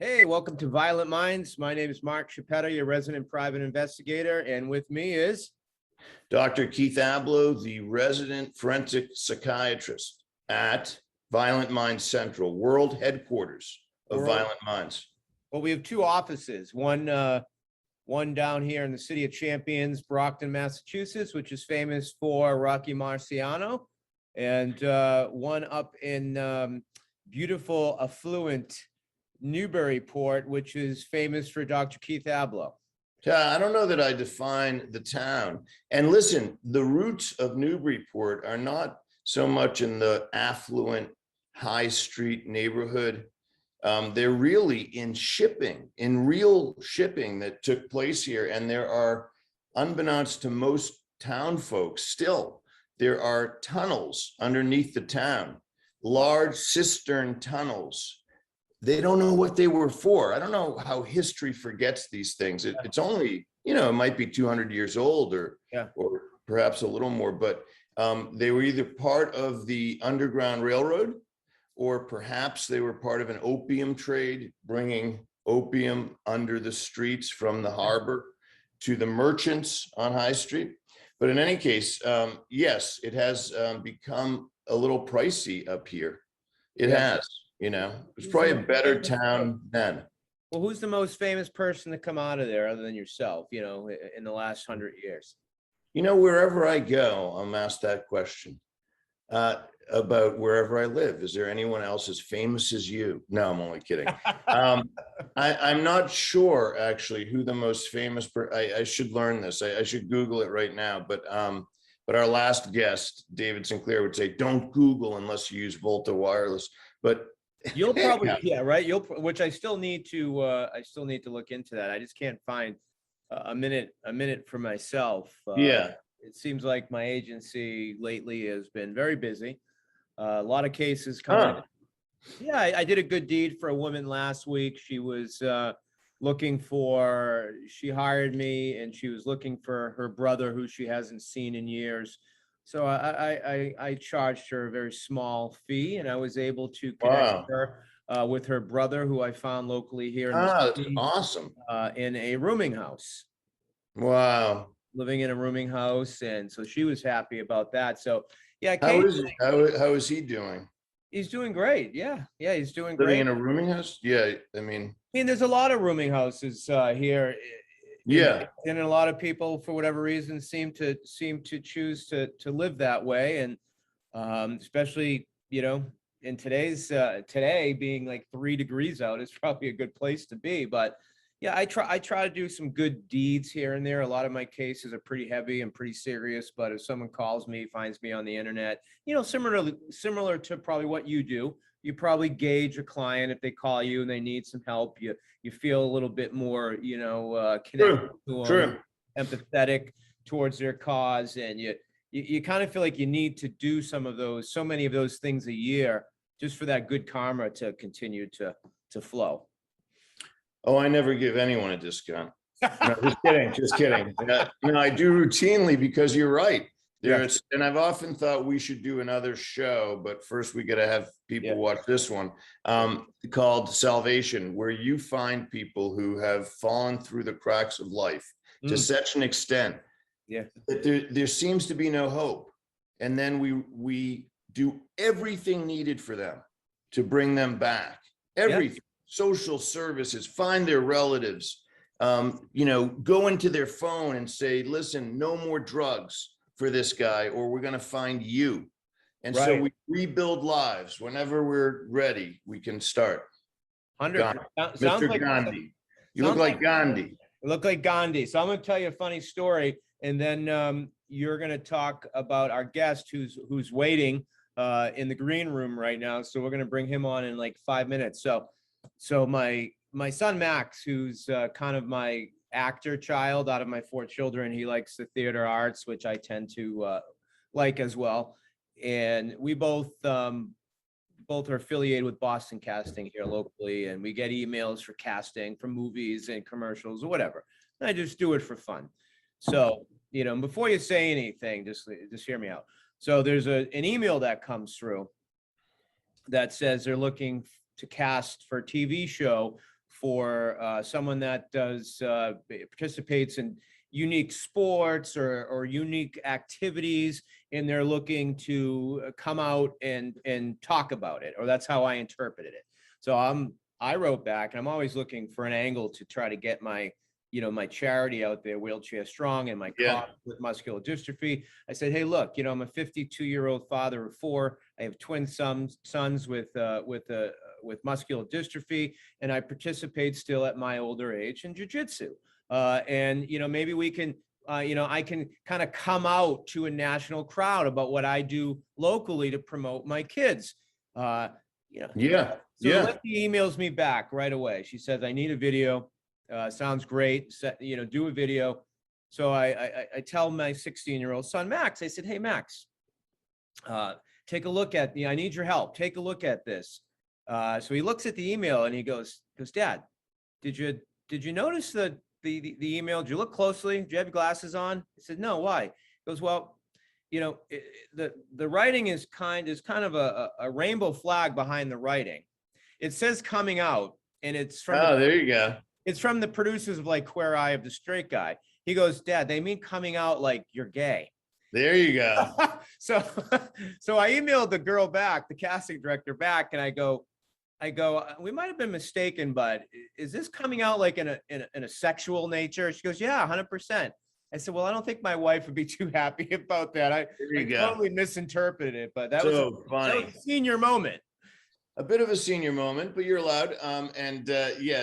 Hey, welcome to Violent Minds. My name is Mark Chauppetta, your resident private investigator, and with me is Dr. Keith Ablow, the resident forensic psychiatrist at Violent Minds Central, world headquarters of Violent Minds. Well, we have two offices. One down here in the city of Champions, Brockton, Massachusetts, which is famous for Rocky Marciano, and one up in beautiful, affluent Newburyport, which is famous for Dr. Keith Ablow. I don't know that I define the town. And listen, the roots of Newburyport are not so much in the affluent high street neighborhood. They're really in shipping, in real shipping that took place here. And there are, unbeknownst to most town folks, still, there are tunnels underneath the town, large cistern tunnels. They don't know what they were for. I don't know how history forgets these things. It's only, it might be 200 years old or perhaps a little more, but they were either part of the Underground Railroad, or perhaps they were part of an opium trade, bringing opium under the streets from the harbor to the merchants on High Street. But in any case, yes, it has become a little pricey up here. It has. It's probably a better town then. Well, who's the most famous person to come out of there other than yourself, in the last 100 years? Wherever I go, I'm asked that question about wherever I live. Is there anyone else as famous as you? No, I'm only kidding. I'm not sure, actually, who the most famous I should learn this. I should Google it right now. But our last guest, David Sinclair, would say, don't Google unless you use Volta Wireless. But you'll probably, right. Which I still need to look into that. I just can't find a minute for myself. It seems like my agency lately has been very busy. A lot of cases coming in. Yeah, I did a good deed for a woman last week. She was she hired me, and she was looking for her brother, who she hasn't seen in years. So I charged her a very small fee, and I was able to connect her with her brother, who I found locally here in the city, awesome. In a rooming house. Wow. Living in a rooming house, and so she was happy about that. So yeah, how is he doing? He's doing great. Yeah, he's doing great. Living in a rooming house? Yeah, I mean, there's a lot of rooming houses here. And a lot of people, for whatever reason, seem to choose to live that way, and especially in today being like 3 degrees out is probably a good place to be. But yeah, I try to do some good deeds here and there. A lot of my cases are pretty heavy and pretty serious, but if someone calls me, finds me on the internet, similar to probably what you do, you probably gauge a client. If they call you and they need some help, you feel a little bit more, connected to them, empathetic towards their cause, and you kind of feel like you need to do so many of those things a year, just for that good karma to continue to flow. Oh, I never give anyone a discount. No, just kidding. I do routinely, because you're right. And I've often thought we should do another show, but first we got to have people watch this one, called Salvation, where you find people who have fallen through the cracks of life to such an extent that there seems to be no hope. And then we do everything needed for them to bring them back. Everything. Social services, find their relatives, go into their phone and say, listen, no more drugs for this guy, or we're going to find you. And so we rebuild lives. Whenever we're ready, we can start. Mr. Like Gandhi. You look like Gandhi. I look like Gandhi. So I'm going to tell you a funny story, and then you're going to talk about our guest who's waiting in the green room right now. So we're going to bring him on in like 5 minutes. So my son Max, who's kind of my actor child out of my 4 children, he likes the theater arts, which I tend to like as well. And we both are affiliated with Boston Casting here locally, and we get emails for casting for movies and commercials or whatever. And I just do it for fun. So before you say anything, just hear me out. So there's an email that comes through that says they're looking to cast for a TV show for someone that does participates in unique sports or unique activities, and they're looking to come out and talk about it, or that's how I interpreted it. So I wrote back, and I'm always looking for an angle to try to get my, my charity out there, Wheelchair Strong, and my cause with muscular dystrophy. I said, hey, look, I'm a 52-year-old father of 4. I have twin sons with muscular dystrophy, and I participate still at my older age in jiu-jitsu. And, maybe we can, I can kind of come out to a national crowd about what I do locally to promote my kids. So the lady emails me back right away. She says, I need a video. Sounds great. Do a video. So I tell my 16-year-old son, Max, I said, hey, Max, take a look at I need your help. Take a look at this. So he looks at the email and he goes, Dad, did you notice the email? Did you look closely? Do you have your glasses on? I said, no, why? He goes, well, the writing is kind of a rainbow flag behind the writing. It says coming out, and it's from there you go. It's from the producers of like Queer Eye of the Straight Guy. He goes, Dad, they mean coming out like you're gay. There you go. So I emailed the girl back, the casting director back, and I go, we might have been mistaken, but is this coming out like in a sexual nature? She goes, yeah, 100%. I said, well, I don't think my wife would be too happy about that. I totally misinterpreted it, but that was funny. That was a senior moment. A bit of a senior moment, but you're allowed.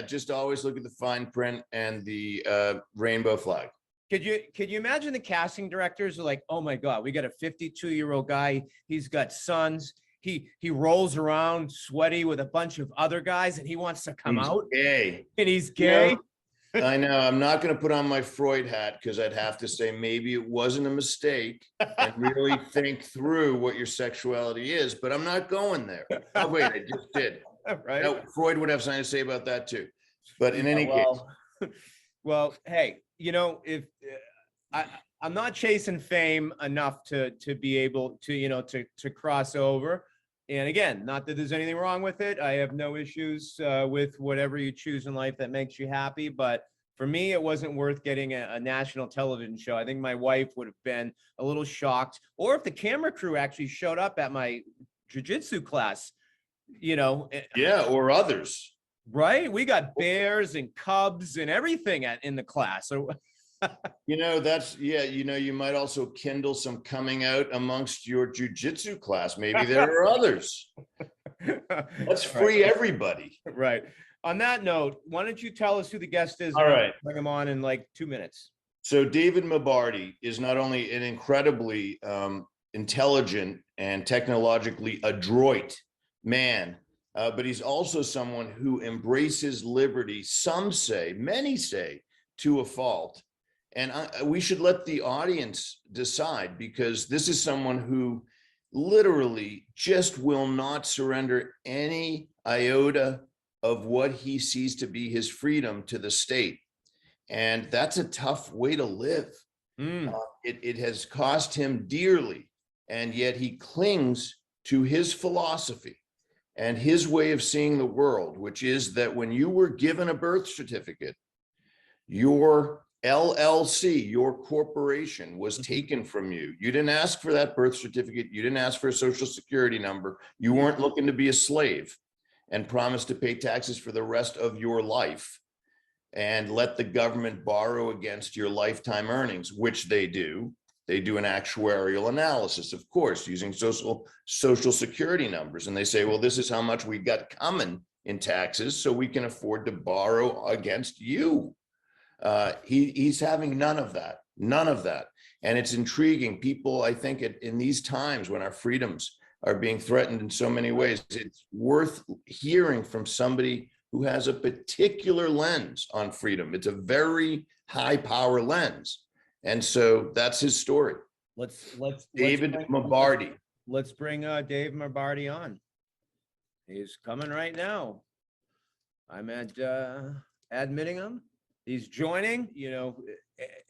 Just always look at the fine print and the rainbow flag. Could you imagine the casting directors are like, oh my God, we got a 52-year-old guy. He's got sons. He rolls around sweaty with a bunch of other guys, and he wants to come out. Gay. And he's gay. I know. I'm not going to put on my Freud hat, because I'd have to say maybe it wasn't a mistake and really think through what your sexuality is, but I'm not going there. Oh, wait, I just did. Right. Now, Freud would have something to say about that too. But in any case. Well, hey, if I'm not chasing fame enough to be able to, to cross over. And again, not that there's anything wrong with it. I have no issues with whatever you choose in life that makes you happy. But for me, it wasn't worth getting a national television show. I think my wife would have been a little shocked. Or if the camera crew actually showed up at my jiu-jitsu class, Yeah, or others. Right? We got bears and cubs and everything in the class. So you might also kindle some coming out amongst your jiu-jitsu class. Maybe there are others. Let's free everybody. Right. On that note, why don't you tell us who the guest is? All right. Bring him on in like 2 minutes. So David Mabardy is not only an incredibly intelligent and technologically adroit man, but he's also someone who embraces liberty. Some say, many say, to a fault. And we should let the audience decide, because this is someone who literally just will not surrender any iota of what he sees to be his freedom to the state. And that's a tough way to live. It has cost him dearly, and yet he clings to his philosophy and his way of seeing the world, which is that when you were given a birth certificate, your LLC, your corporation, was taken from you. You didn't ask for that birth certificate. You didn't ask for a social security number. You weren't looking to be a slave and promise to pay taxes for the rest of your life and let the government borrow against your lifetime earnings, which they do. They do an actuarial analysis, of course, using social security numbers. And they say, well, this is how much we got coming in taxes, so we can afford to borrow against you. He's having none of that. And it's intriguing. People, I think in these times when our freedoms are being threatened in so many ways, it's worth hearing from somebody who has a particular lens on freedom. It's a very high power lens. And so that's his story. David Mabardy. Let's bring Dave Mabardy on. He's coming right now. I'm admitting him. He's joining.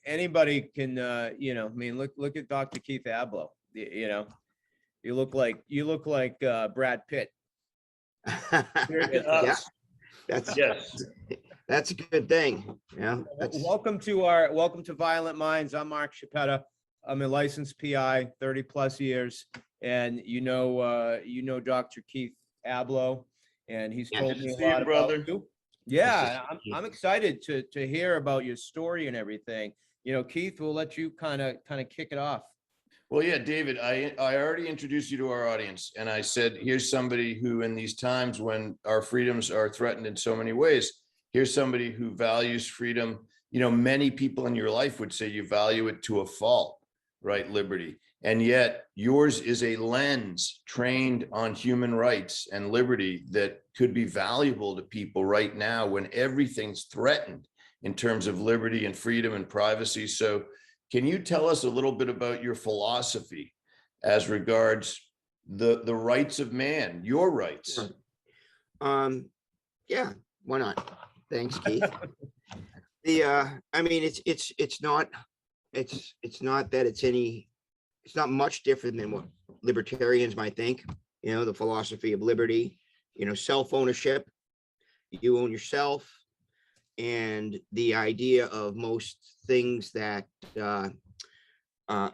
Anybody can. Look at Dr. Keith Ablow. You look like Brad Pitt. Yeah. Yes. That's a good thing. Yeah. Welcome to Violent Minds. I'm Mark Chauppetta. I'm a licensed PI, 30 plus years, and you know Dr. Keith Ablow, and he's Yeah, told good me to a see you, lot brother. about you. Nice Yeah, to see you. I'm excited to hear about your story and everything. Keith, we'll let you kind of kick it off. Well, yeah, David, I already introduced you to our audience, and I said, here's somebody who in these times when our freedoms are threatened in so many ways, here's somebody who values freedom. Many people in your life would say you value it to a fault, right? Liberty. And yet yours is a lens trained on human rights and liberty that could be valuable to people right now when everything's threatened in terms of liberty and freedom and privacy. So can you tell us a little bit about your philosophy as regards the rights of man, your rights? Sure. Yeah, why not? Thanks, Keith. I mean, it's not that it's not much different than what libertarians might think. The philosophy of liberty, self-ownership, you own yourself, and the idea of most things that are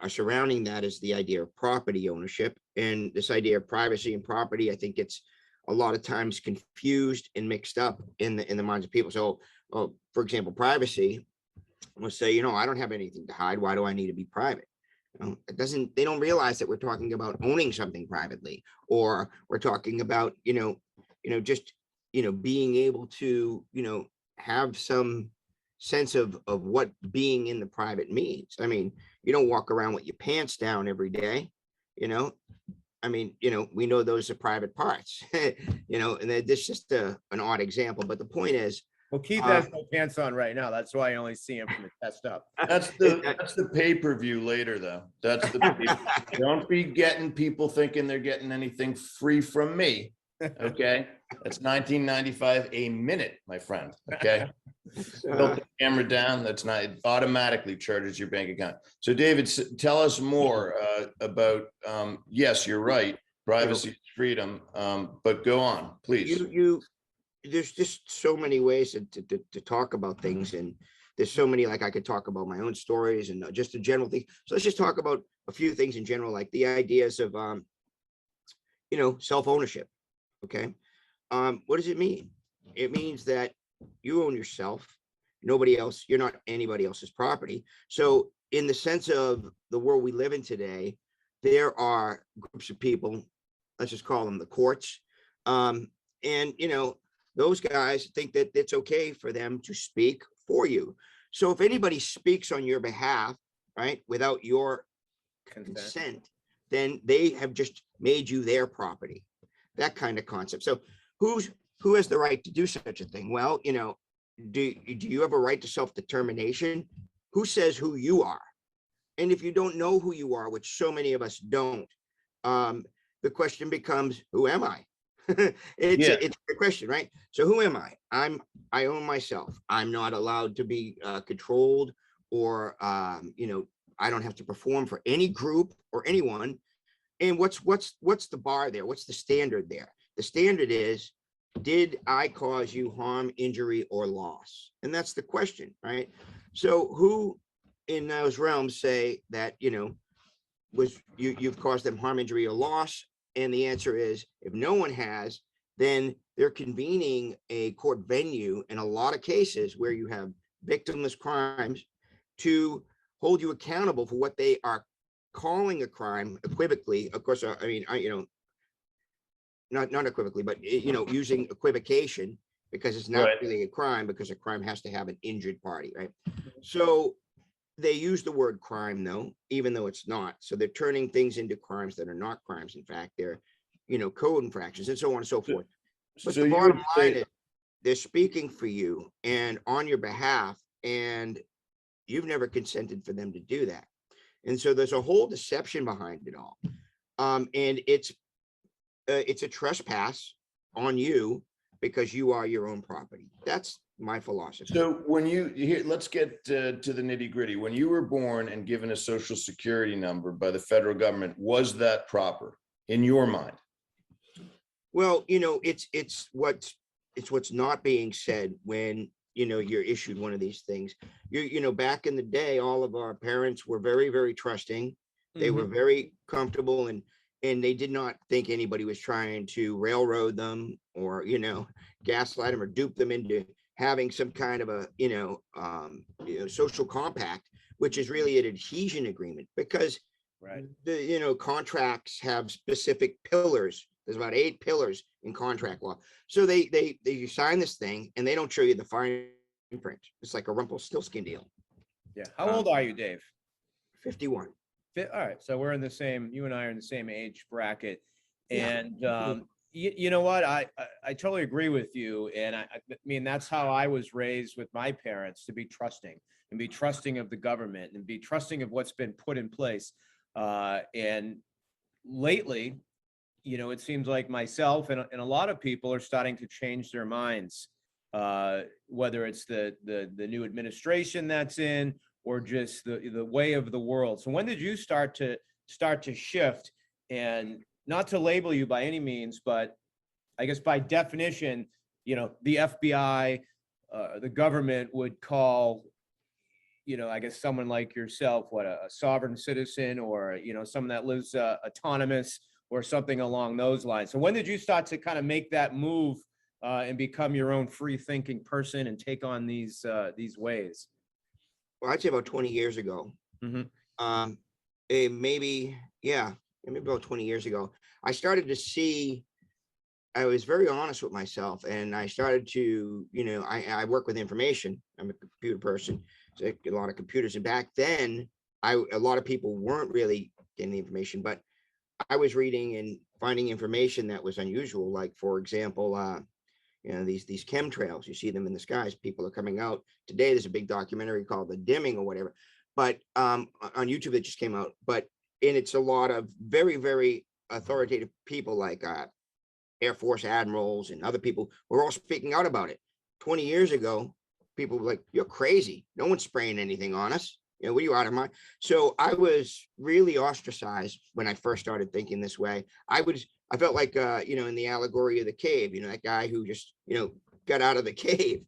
surrounding that is the idea of property ownership. And this idea of privacy and property, I think it's a lot of times confused and mixed up in the minds of people. So, for example, privacy, let's say, I don't have anything to hide. Why do I need to be private? They don't realize that we're talking about owning something privately, or we're talking about, just, being able to, have some sense of what being in the private means. I mean, you don't walk around with your pants down every day, I mean, we know those are private parts, and this is just an odd example, but the point is, Well, Keith has no pants on right now. That's why I only see him from the chest up. That's the pay-per-view later, though. That's the don't be getting people thinking they're getting anything free from me. Okay, that's $19.95 a minute, my friend. Okay, tilt the camera down. That's not, it automatically charges your bank account. So, David, tell us more about. Yes, you're right. Privacy is freedom, but go on, please. There's just so many ways to talk about things, and there's so many, like I could talk about my own stories and just the general thing. So let's just talk about a few things in general, like the ideas of self-ownership. Okay. What does it mean? It means that you own yourself, nobody else, you're not anybody else's property. So in the sense of the world we live in today, there are groups of people, let's just call them the courts. And those guys think that it's okay for them to speak for you. So if anybody speaks on your behalf, right, without your consent, then they have just made you their property. That kind of concept. So who has the right to do such a thing? Well, do you have a right to self-determination? Who says who you are? And if you don't know who you are, which so many of us don't, the question becomes, who am I? It's a question, right? So who am I? I own myself. I'm not allowed to be controlled, or I don't have to perform for any group or anyone. And what's the bar there? What's the standard there? The standard is, did I cause you harm, injury, or loss? And that's the question, right? So who in those realms say that, you've caused them harm, injury, or loss? And the answer is, if no one has, then they're convening a court venue in a lot of cases where you have victimless crimes to hold you accountable for what they are calling a crime equivocally. Of course, I mean, not equivocally, but using equivocation, because it's not really a crime, because a crime has to have an injured party, right? So they use the word crime, though, even though it's not. So they're turning things into crimes that are not crimes. In fact, they're code infractions and so on and so forth. But the bottom line is, they're speaking for you and on your behalf, and you've never consented for them to do that. And so there's a whole deception behind it all. And it's a trespass on you because you are your own property. That's my philosophy. So when let's get to the nitty gritty. When you were born and given a social security number by the federal government, was that proper in your mind? Well, it's what it's what's not being said when, you're issued one of these things. Back in the day, all of our parents were very, very trusting. They were very comfortable, and they did not think anybody was trying to railroad them or, gaslight them or dupe them into having some kind of a, social compact, which is really an adhesion agreement, because Right. the, contracts have specific pillars. There's about 8 pillars in contract law. So you sign this thing and they don't show you the fine print. It's like a Rumpelstiltskin deal. Yeah. How old are you, Dave? 51. All right. So we're in the same, you and I are in the same age bracket. Yeah. And you know what? I totally agree with you. And I mean, that's how I was raised with my parents, to be trusting and be trusting of the government and be trusting of what's been put in place. And lately, it seems like myself and a lot of people are starting to change their minds, whether it's the new administration that's in, or just the way of the world. So when did you start to shift? And not to label you by any means, but I guess by definition, the FBI, the government would call, I guess someone like yourself, a sovereign citizen, or, someone that lives autonomous or something along those lines. So when did you start to kind of make that move and become your own free thinking person and take on these ways? Well, I'd say about 20 years ago. Maybe about 20 years ago, I started to see, I was very honest with myself, and I started to, I work with information. I'm a computer person, so a lot of computers. And back then, a lot of people weren't really getting the information, but I was reading and finding information that was unusual. Like, for example, these chemtrails, you see them in the skies. People are coming out today. There's a big documentary called The Dimming or whatever, but on YouTube that just came out. And it's a lot of very, very authoritative people like Air Force admirals and other people who are all speaking out about it. 20 years ago, people were like, "You're crazy. No one's spraying anything on us. What are you out of mind?" So I was really ostracized when I first started thinking this way. I felt like, in the allegory of the cave, that guy who just, got out of the cave,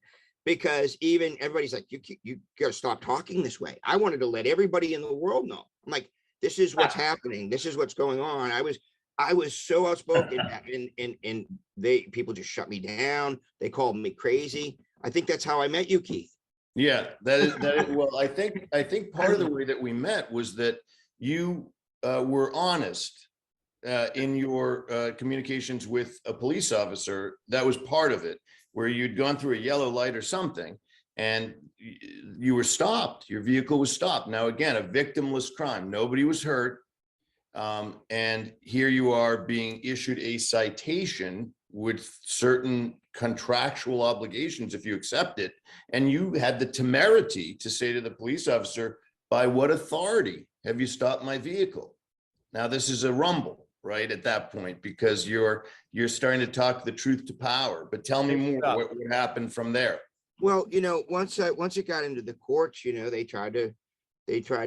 because even everybody's like, you got to stop talking this way. I wanted to let everybody in the world know. I'm like, this is what's happening. This is what's going on. I was so outspoken, and people just shut me down. They called me crazy. I think that's how I met you, Keith. Yeah, that is. Well, I think part of the way that we met was that you were honest in your communications with a police officer. That was part of it, where you'd gone through a yellow light or something, and you were stopped. Your vehicle was stopped. Now, again, a victimless crime. Nobody was hurt. And here you are being issued a citation with certain contractual obligations if you accept it. And you had the temerity to say to the police officer, "By what authority have you stopped my vehicle?" Now, this is a rumble, right, at that point, because you're starting to talk the truth to power. But tell me more, what happened from there? Well, once it got into the courts, they tried to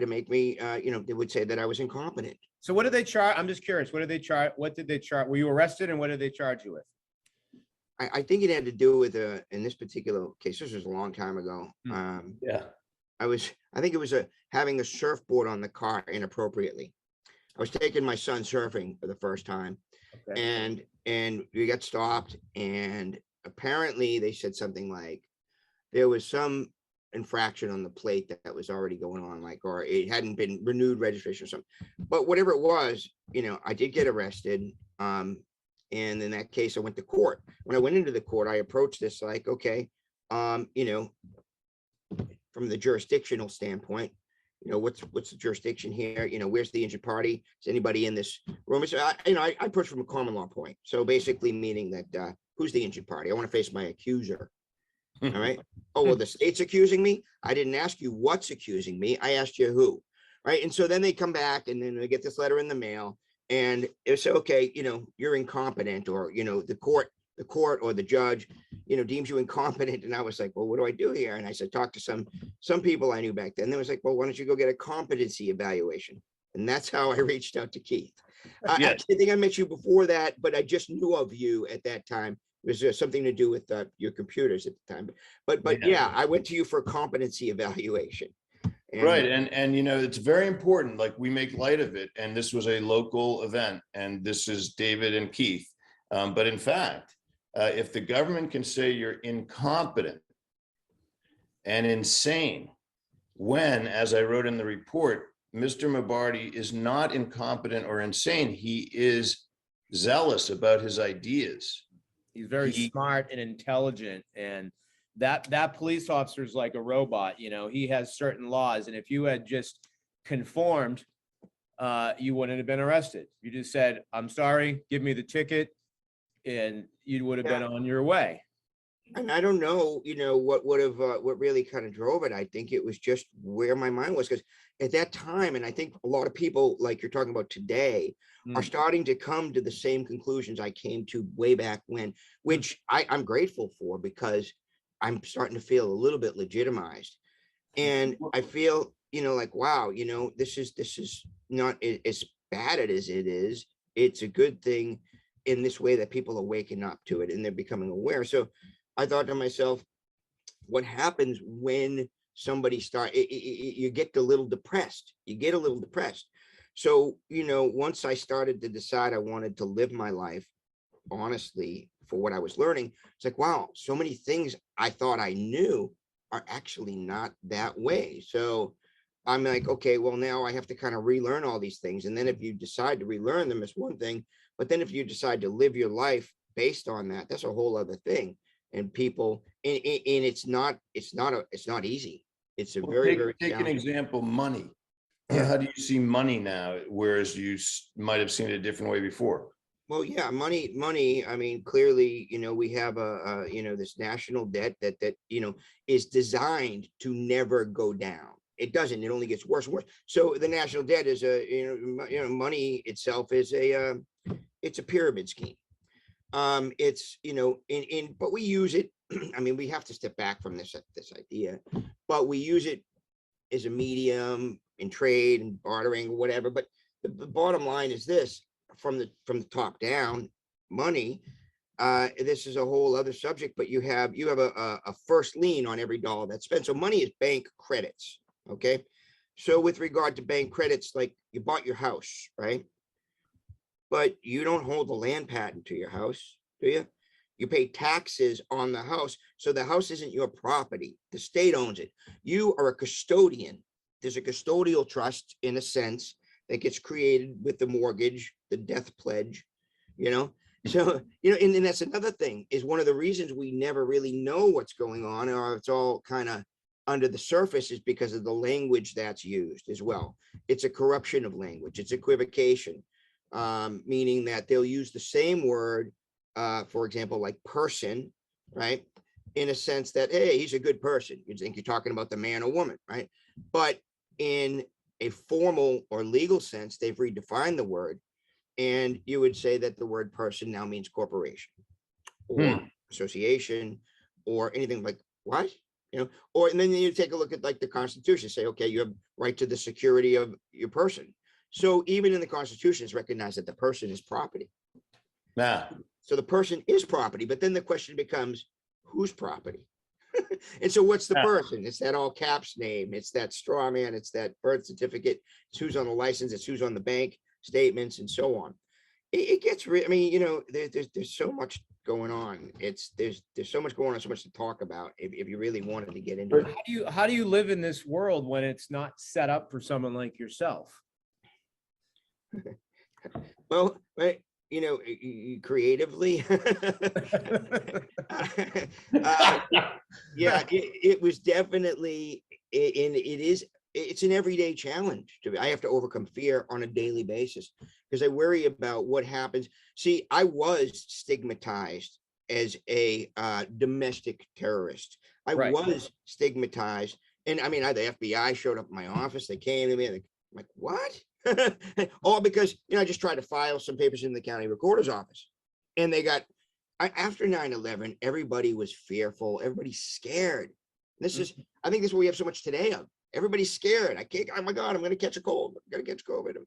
make me, they would say that I was incompetent. So what did they charge? I'm just curious. What did they charge? What did they charge? Were you arrested, and what did they charge you with? I think it had to do with in this particular case, this was a long time ago. Yeah. I think it was having a surfboard on the car inappropriately. I was taking my son surfing for the first time, and we got stopped, and apparently they said something like there was some infraction on the plate that was already going on, or it hadn't been renewed registration or something. But whatever it was, I did get arrested. And in that case, I went to court. When I went into the court, I approached this like, okay, from the jurisdictional standpoint, what's the jurisdiction here? Where's the injured party? Is anybody in this room? So I approached from a common law point. So basically meaning that who's the injured party? I want to face my accuser. All right. Oh, well, the state's accusing me. I didn't ask you what's accusing me. I asked you who. Right. And so then they come back, and then they get this letter in the mail, and it's okay, you're incompetent, or, the court or the judge, deems you incompetent. And I was like, well, what do I do here? And I said, talk to some people I knew back then. They was like, well, why don't you go get a competency evaluation? And that's how I reached out to Keith. I think I met you before that, but I just knew of you at that time was something to do with your computers at the time. But yeah, I went to you for a competency evaluation. Right. And, you know, it's very important. Like, we make light of it. And this was a local event. And this is David and Keith. But in fact, if the government can say you're incompetent and insane, when, as I wrote in the report, Mr. Mabardy is not incompetent or insane, he is zealous about his ideas. He's very smart and intelligent, and that police officer is like a robot. You know, he has certain laws, and if you had just conformed, you wouldn't have been arrested. You just said, "I'm sorry, give me the ticket," and you would have been on your way. And I don't know, you know, what really kind of drove it. I think it was just where my mind was, because at that time, and I think a lot of people like you're talking about today are starting to come to the same conclusions I came to way back when, which I'm grateful for, because I'm starting to feel a little bit legitimized. And I feel, you know, like, wow, you know, this is not as bad as it is. It's a good thing in this way that people are waking up to it and they're becoming aware. So I thought to myself, what happens when somebody you get a little depressed, So, you know, once I started to decide I wanted to live my life honestly for what I was learning, it's like, wow, so many things I thought I knew are actually not that way. So I'm like, okay, well, now I have to kind of relearn all these things. And then if you decide to relearn them, it's one thing, but then if you decide to live your life based on that, that's a whole other thing. And people, and it's not easy. It's a very take an example, money. How do you see money now, whereas you might have seen it a different way before? Well, yeah, money. I mean, clearly, you know, we have you know, this national debt that, you know, is designed to never go down. It doesn't, it only gets worse and worse. So the national debt is money itself is it's a pyramid scheme. It's, you know, but we use it. I mean, we have to step back from this idea, but we use it as a medium in trade and bartering, whatever. But the bottom line is this: from the top down, money. This is a whole other subject, but you have a first lien on every dollar that's spent. So money is bank credits. Okay, so with regard to bank credits, like you bought your house, right? But you don't hold the land patent to your house, do you? You pay taxes on the house. So the house isn't your property. The state owns it. You are a custodian. There's a custodial trust, in a sense, that gets created with the mortgage, the death pledge, you know? So, you know, and that's another thing, is one of the reasons we never really know what's going on, or it's all kind of under the surface, is because of the language that's used as well. It's a corruption of language. It's equivocation. Meaning that they'll use the same word, for example, like person, right? In a sense that, hey, he's a good person. You think you're talking about the man or woman, right? But in a formal or legal sense, they've redefined the word. And you would say that the word person now means corporation or association or anything like what? You know, or and then you take a look at like the Constitution, say, okay, you have right to the security of your person. So even in the Constitution, it's recognized that the person is property. So the person is property, but then the question becomes, whose property? And so what's the person? It's that all caps name. It's that straw man. It's that birth certificate. It's who's on the license. It's who's on the bank statements and so on. It gets, I mean, you know, there's so much going on. There's so much going on, so much to talk about if you really wanted to get into it. How do you live in this world when it's not set up for someone like yourself? Well, right, you know, creatively. Yeah, it was definitely, and it's an everyday challenge to me. I have to overcome fear on a daily basis because I worry about what happens. See, I was stigmatized as a domestic terrorist. I was stigmatized. And I mean, the FBI showed up in my office. They came to me and I'm like, what? All because, you know, I just tried to file some papers in the county recorder's office, and they got, after 9/11, everybody was fearful. Everybody's scared. This is, I think this is what we have so much today of. Everybody's scared. I can't, oh my God, I'm going to catch a cold. I'm going to catch COVID.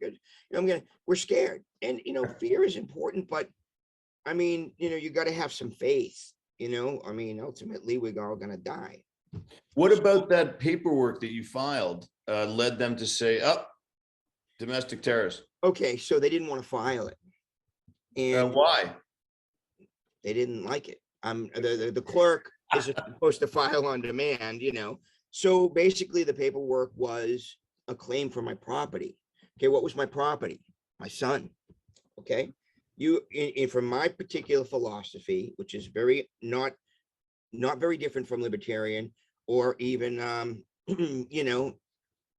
We're scared. And, you know, fear is important, but I mean, you got to have some faith, I mean, ultimately we're all going to die. What about that paperwork that you filed led them to say, oh, domestic terrorist? Okay, so they didn't want to file it, and Why? they didn't like it. The clerk isn't supposed to file on demand, So basically, the paperwork was a claim for my property. Okay, what was my property? My son. Okay, from my particular philosophy, which is very not very different from libertarian or even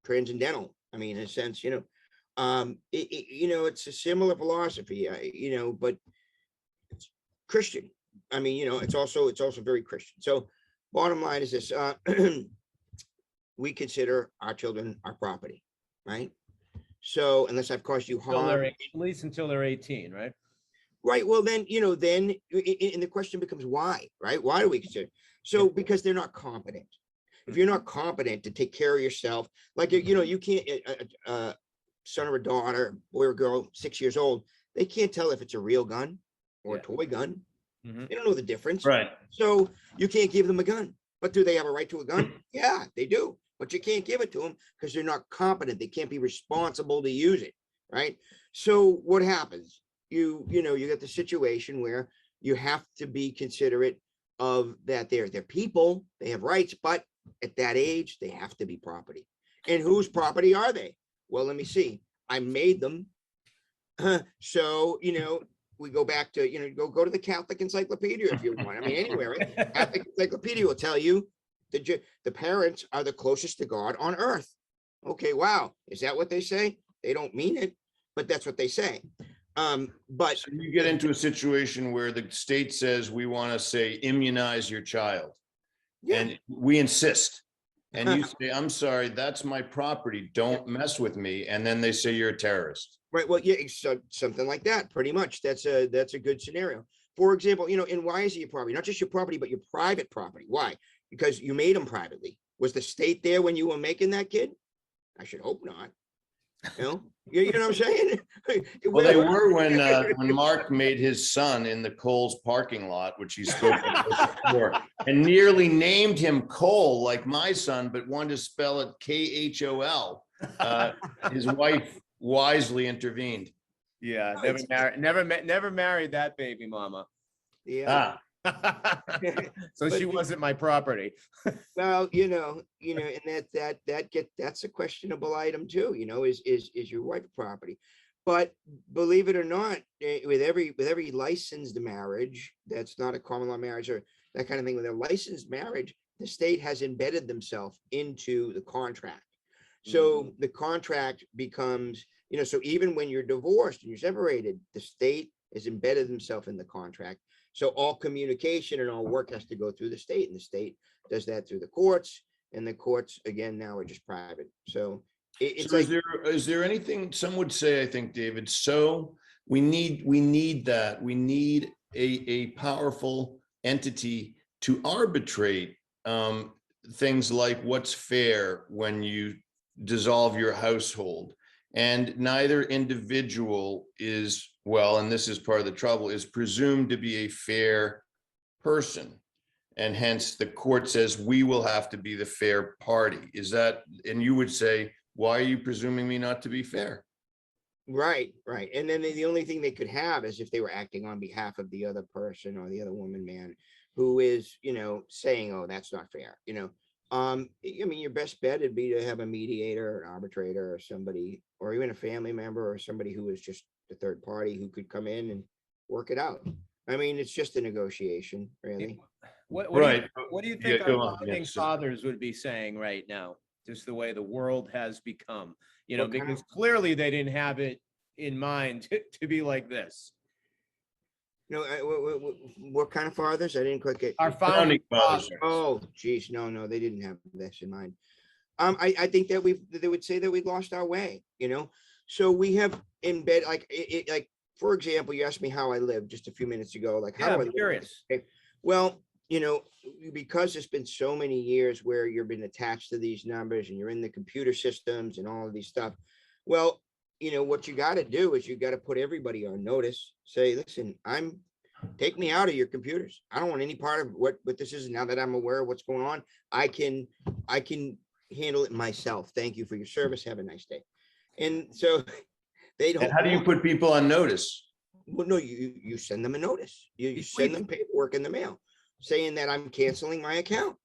transcendental. I mean, in a sense, it's a similar philosophy, but it's Christian. I mean, it's also very Christian. So bottom line is this, we consider our children our property, right? So unless I've caused you harm. At least until they're 18, right? Right. Well, then, and the question becomes why, right? Why do we consider? So because they're not competent. If you're not competent to take care of yourself, like, you can't, son or a daughter, boy or girl, 6 years old, they can't tell if it's a real gun or a toy gun. They don't know the difference. Right. So you can't give them a gun. But do they have a right to a gun? Yeah, they do. But you can't give it to them because they're not competent. They can't be responsible to use it. Right. So what happens? You get the situation where you have to be considerate of that. They're people, they have rights, but at that age, they have to be property. And whose property are they? Well, let me see. I made them. So, we go back to, go to the Catholic Encyclopedia if you want. I mean, anywhere, right? Catholic Encyclopedia will tell you the parents are the closest to God on earth. Okay, wow. Is that what they say? They don't mean it, but that's what they say. But so you get into a situation where the state says we want to say immunize your child, and we insist, and you say, I'm sorry, that's my property, don't mess with me, and then they say you're a terrorist. Right. Well, yeah, so something like that. Pretty much. That's a good scenario. For example, and why is it your property? Not just your property, but your private property. Why? Because you made them privately. Was the state there when you were making that kid? I should hope not. You know what I'm saying? Well, they were when Mark made his son in the Kohl's parking lot, which he spoke before, and nearly named him Cole, like my son, but wanted to spell it Khol. His wife wisely intervened. Yeah, never married that baby mama. Yeah. So she wasn't my property. Well, and that's a questionable item too, is your wife property. But believe it or not, with every licensed marriage, that's not a common law marriage or that kind of thing, with a licensed marriage, the state has embedded themselves into the contract. So the contract becomes, so even when you're divorced and you're separated, the state has embedded themselves in the contract. So all communication and all work has to go through the state, and the state does that through the courts, and the courts again now are just private. So it's so like, is there anything some would say, I think, David, so we need that. We need a powerful entity to arbitrate things like what's fair when you dissolve your household. And neither individual is, well, and this is part of the trouble, is presumed to be a fair person. And hence the court says we will have to be the fair party. Is that, and you would say, why are you presuming me not to be fair? right. And then the only thing they could have is if they were acting on behalf of the other person or the other woman, man, who is, saying, oh, that's not fair. I mean, your best bet would be to have a mediator, an arbitrator, or somebody, or even a family member, or somebody who is just the third party who could come in and work it out. I mean, it's just a negotiation, really. What Right. do you think Yeah, go our on. founding Yes. fathers would be saying right now? Just the way the world has become, What kind because clearly they didn't have it in mind to be like this. What kind of fathers? I didn't quite get. Our founding fathers. Oh, geez, no, they didn't have this in mind. I think that they would say that we lost our way, So we have embed like, for example, you asked me how I live just a few minutes ago, like how Yeah, do I I'm live? curious. Okay. Well, because it's been so many years where you've been attached to these numbers and you're in the computer systems and all of these stuff. Well, what you got to do is you got to put everybody on notice. Say, listen, I'm Take me out of your computers. I don't want any part of what this is. Now that I'm aware of what's going on, I can handle it myself. Thank you for your service. Have a nice day. And so they don't. And how do you put people on notice? Well, no, you send them a notice. You send them paperwork in the mail saying that I'm canceling my account.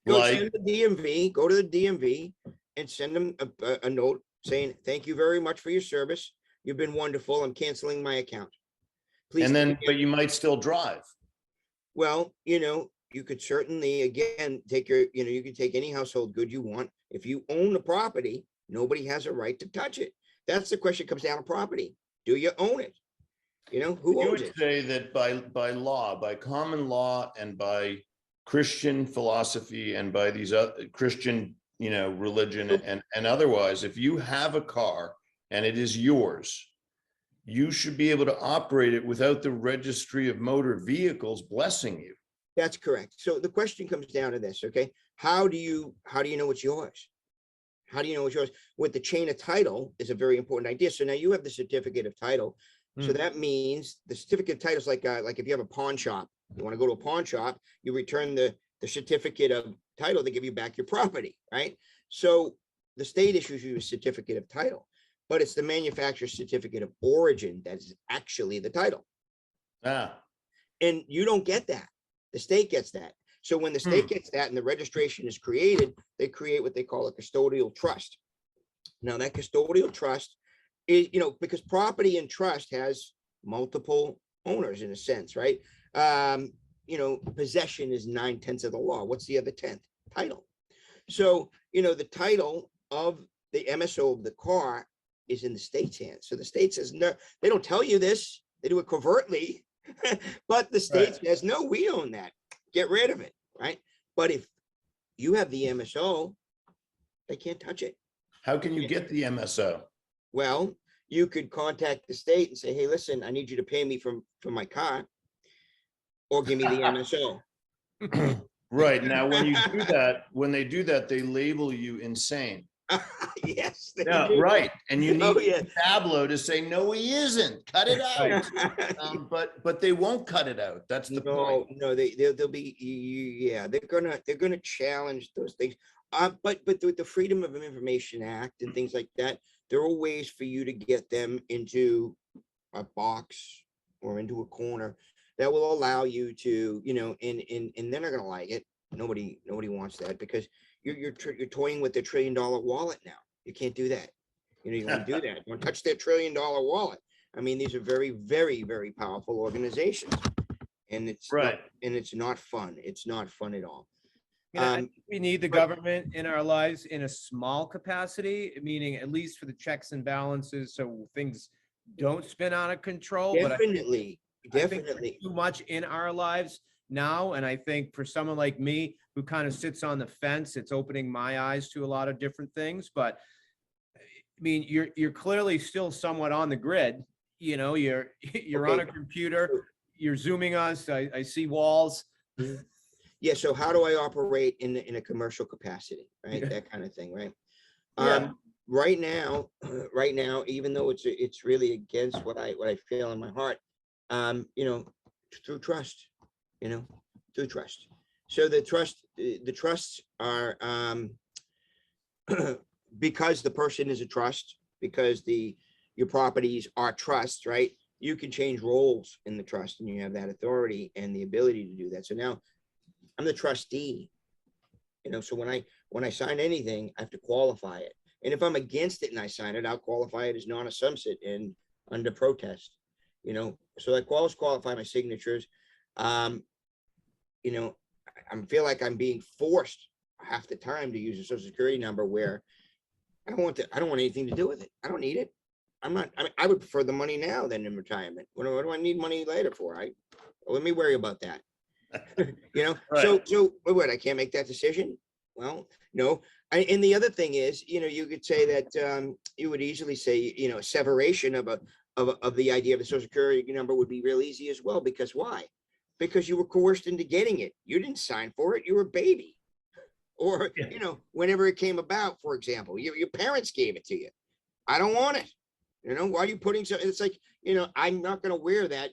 Go send the DMV, go to the DMV and send them a note saying, thank you very much for your service. You've been wonderful. I'm canceling my account. Please. And then, but you might still drive. Well, you could certainly, again, take your, you can take any household good you want. If you own the property, nobody has a right to touch it. That's the question, comes down to property. Do you own it? Who owns it? You would say that by law, by common law and by Christian philosophy and by these other Christian, religion and otherwise, if you have a car and it is yours, you should be able to operate it without the registry of motor vehicles blessing you. That's correct. So the question comes down to this, okay? How do you know it's yours? How do you know it's yours? With the chain of title is a very important idea. So now you have the certificate of title. So that means the certificate of title is like if you have a pawn shop, you want to go to a pawn shop, you return the certificate of title, they give you back your property, right? So the state issues you a certificate of title, but it's the manufacturer's certificate of origin that is actually the title. And you don't get that. The state gets that. So when the state gets that and the registration is created, they create what they call a custodial trust. Now that custodial trust is, because property and trust has multiple owners in a sense, right? Possession is 9/10 of the law. What's the other 10th? Title. So, the title of the MSO of the car is in the state's hands. So the state says, no, they don't tell you this. They do it covertly, but the state says, no, we own that. Get rid of it, right? But if you have the MSO, they can't touch it. How can you get the MSO? Well, you could contact the state and say, hey, listen, I need you to pay me for my car or give me the MSO. Right. Now, when they do that, they label you insane. Yes. Yeah, right. And you need Ablow to say, no, he isn't. Cut it out. But they won't cut it out. That's the point. No, they'll be, they're gonna challenge those things. But with the Freedom of Information Act and things like that, there are ways for you to get them into a box or into a corner that will allow you to, and they're not gonna like it. Nobody wants that because you're toying with their $1 trillion wallet now. You can't do that. You don't do that. Don't touch their $1 trillion wallet. I mean, these are very, very, very powerful organizations, and it's it's not fun. It's not fun at all. I think we need the government in our lives in a small capacity, meaning at least for the checks and balances, so things don't spin out of control. Definitely, but I think too much in our lives now, and I think for someone like me who kind of sits on the fence, it's opening my eyes to a lot of different things. But I mean, you're clearly still somewhat on the grid. You're on a computer. You're zooming us. I see walls. Yeah. So how do I operate in a commercial capacity, right? Yeah. That kind of thing, right? Yeah. Right now, even though it's really against what I feel in my heart, through trust, through trust. So the trusts are because the person is a trust, because your properties are trusts, right? You can change roles in the trust, and you have that authority and the ability to do that. So now I'm the trustee, so when I sign anything, I have to qualify it. And if I'm against it and I sign it, I'll qualify it as non-assumpsit and under protest, so I qualify my signatures. I feel like I'm being forced half the time to use a social security number where I don't want anything to do with it. I don't need it. I would prefer the money now than in retirement. What do I need money later for? Let me worry about that. Right. So what, I can't make that decision? Well, no. And the other thing is, you could say that you would easily say, a separation of the idea of a social security number would be real easy as well. Because why? Because you were coerced into getting it. You didn't sign for it. You were a baby. Or, whenever it came about, for example, your parents gave it to you. I don't want it. Why are you putting so? It's like I'm not gonna wear that,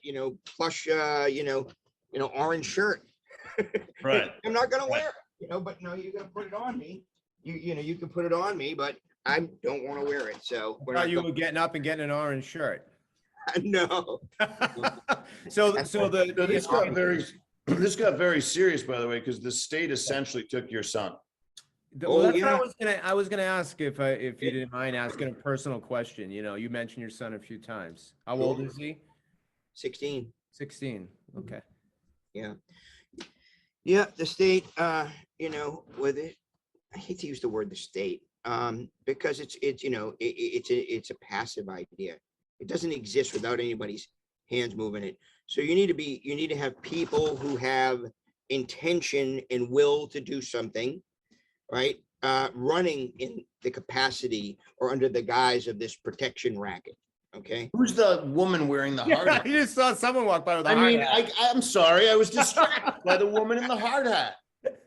plush, orange shirt. Right. I'm not gonna wear it, but no, you're gonna put it on me. You can put it on me, but I don't want to wear it. So we're Thought not you were getting up and getting an orange shirt. no. So So this got very serious, by the way, because the state essentially took your son. Well, that's what Yeah. I was gonna ask if you didn't mind asking a personal question. You mentioned your son a few times. How old is he? 16. 16. Okay. Yeah. Yeah. The state, with it, I hate to use the word the state, because it's a passive idea. It doesn't exist without anybody's hands moving it. So you need to have people who have intention and will to do something, right? Running in the capacity or under the guise of this protection racket. Okay. Who's the woman wearing the hard hat? You just saw someone walk by with a I hard mean, hat. I'm sorry, I was distracted by the woman in the hard hat.